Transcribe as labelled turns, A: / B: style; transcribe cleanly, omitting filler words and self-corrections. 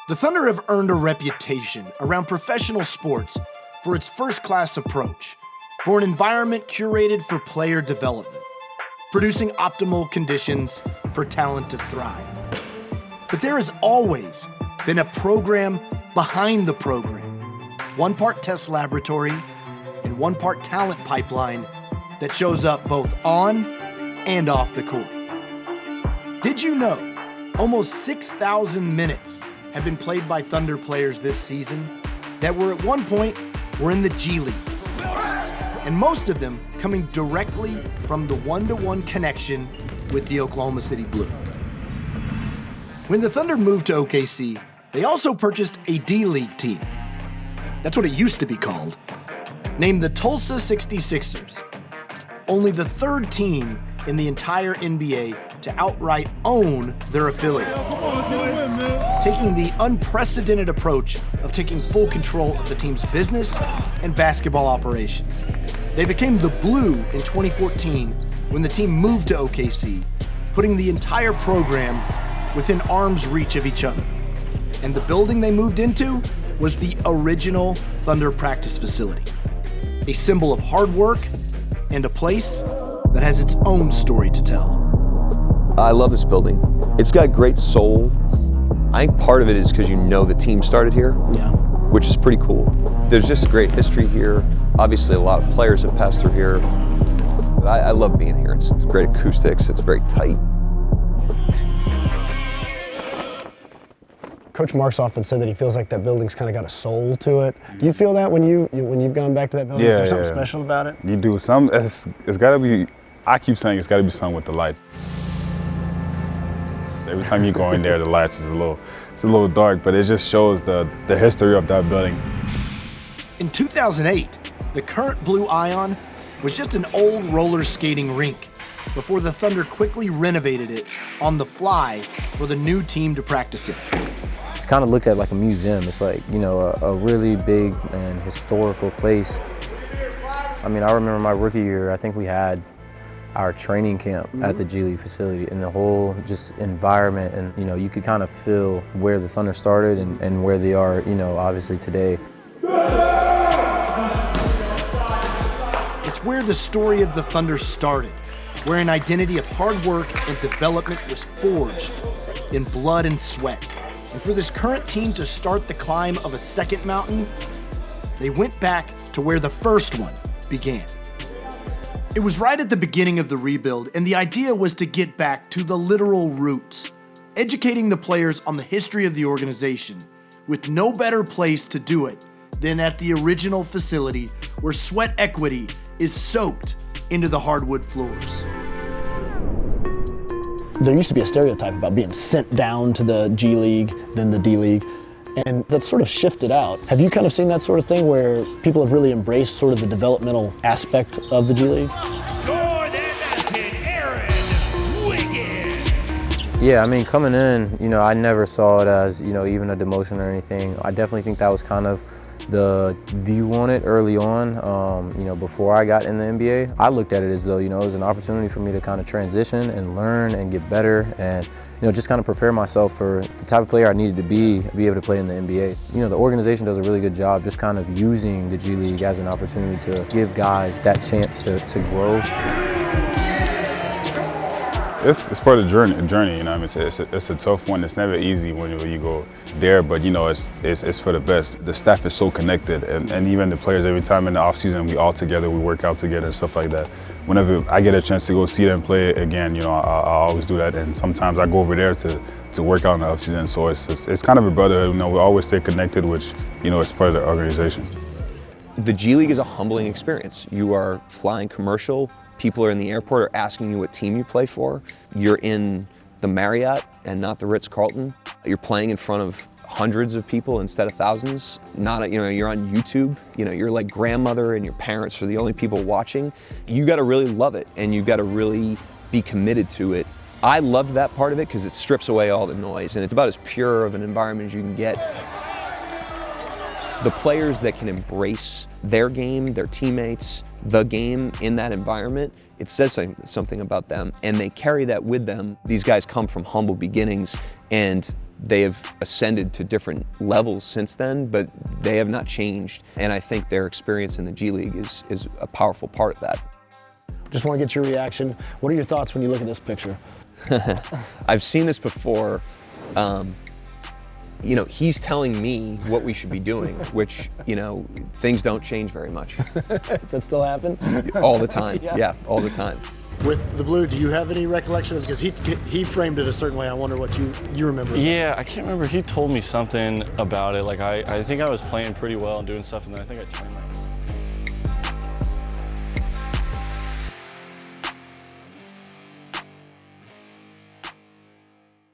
A: The Thunder have earned a reputation around professional sports for its first-class approach, for an environment curated for player development, producing optimal conditions for talent to thrive. But there has always been a program behind the program, one part test laboratory and one part talent pipeline that shows up both on and off the court. Did you know almost 6,000 minutes have been played by Thunder players this season that were at one point were in the G League, and most of them coming directly from the one-to-one connection with the Oklahoma City Blue. When the Thunder moved to OKC, they also purchased a D-League team. That's what it used to be called, named the Tulsa 66ers, only the third team in the entire NBA to outright own their affiliate, taking the unprecedented approach of taking full control of the team's business and basketball operations. They became the Blue in 2014 when the team moved to OKC, putting the entire program within arm's reach of each other. And the building they moved into was the original Thunder practice facility, a symbol of hard work and a place that has its own story to tell.
B: I love this building. It's got great soul. I think part of it is because you know the team started here, which is pretty cool. There's just a great history here. Obviously, a lot of players have passed through here. But I love being here. It's great acoustics. It's very tight.
C: Coach Marks often said that he feels like that building's kind of got a soul to it. Do you feel that when you've gone back to that building?
D: Yeah,
C: Is there something special about it?
D: You do. It's got to be. I keep saying it's got to be something with the lights. Every time you go in there, the lights is a little dark, but it just shows the history of that building.
A: In 2008, the current Blue Ion was just an old roller skating rink before the Thunder quickly renovated it on the fly for the new team to practice in.
E: It's kind of looked at like a museum. It's like, you know, a really big and historical place. I mean, I remember my rookie year, I think we had our training camp at the G League facility, and the whole just environment, and you know, you could kind of feel where the Thunder started and where they are, you know, obviously today.
A: It's where the story of the Thunder started, where an identity of hard work and development was forged in blood and sweat. And for this current team to start the climb of a second mountain, they went back to where the first one began. It was right at the beginning of the rebuild, and the idea was to get back to the literal roots, educating the players on the history of the organization, with no better place to do it than at the original facility where sweat equity is soaked into the hardwood floors.
C: There used to be a stereotype about being sent down to the G League, then the D League, and that's sort of shifted out. Have you kind of seen that sort of thing where people have really embraced sort of the developmental aspect of the G League?
F: Score that basket, Aaron Wiggins.
E: Yeah, I mean, coming in, you know, I never saw it as, you know, even a demotion or anything. I definitely think that was kind of the view on it early on, you know, before I got in the NBA. I looked at it as though, you know, it was an opportunity for me to kind of transition and learn and get better and, you know, just kind of prepare myself for the type of player I needed to be able to play in the NBA. You know, the organization does a really good job just kind of using the G League as an opportunity to give guys that chance to grow.
D: It's part of the journey, you know. I mean, it's a tough one. It's never easy when you go there, but you know, it's for the best. The staff is so connected, and even the players. Every time in the off season, we all together, we work out together and stuff like that. Whenever I get a chance to go see them play again, you know, I always do that. And sometimes I go over there to work out in the off season. So it's kind of a brotherhood. You know, we always stay connected, which, you know, it's part of the organization.
B: The G League is a humbling experience. You are flying commercial. People are in the airport are asking you what team you play for. You're in the Marriott and not the Ritz-Carlton. You're playing in front of hundreds of people instead of thousands. You know, you're on YouTube. You know, you're like grandmother and your parents are the only people watching. You got to really love it, and you got to really be committed to it. I loved that part of it because it strips away all the noise, and it's about as pure of an environment as you can get. The players that can embrace their game, their teammates, the game in that environment, it says something about them, and they carry that with them. These guys come from humble beginnings, and They have ascended to different levels since then, but they have not changed. And I think their experience in the G League is a powerful part of that.
C: Just want to get your reaction. What are your thoughts when you look at this picture?
B: I've seen this before. You know, he's telling me what we should be doing, which, you know, things don't change very much.
C: Does that still happen?
B: All the time, yeah, all the time.
A: With the Blue, do you have any recollection? Because he framed it a certain way. I wonder what you remember.
G: Yeah, I can't remember. He told me something about it. Like I think I was playing pretty well and doing stuff, and then I think I turned my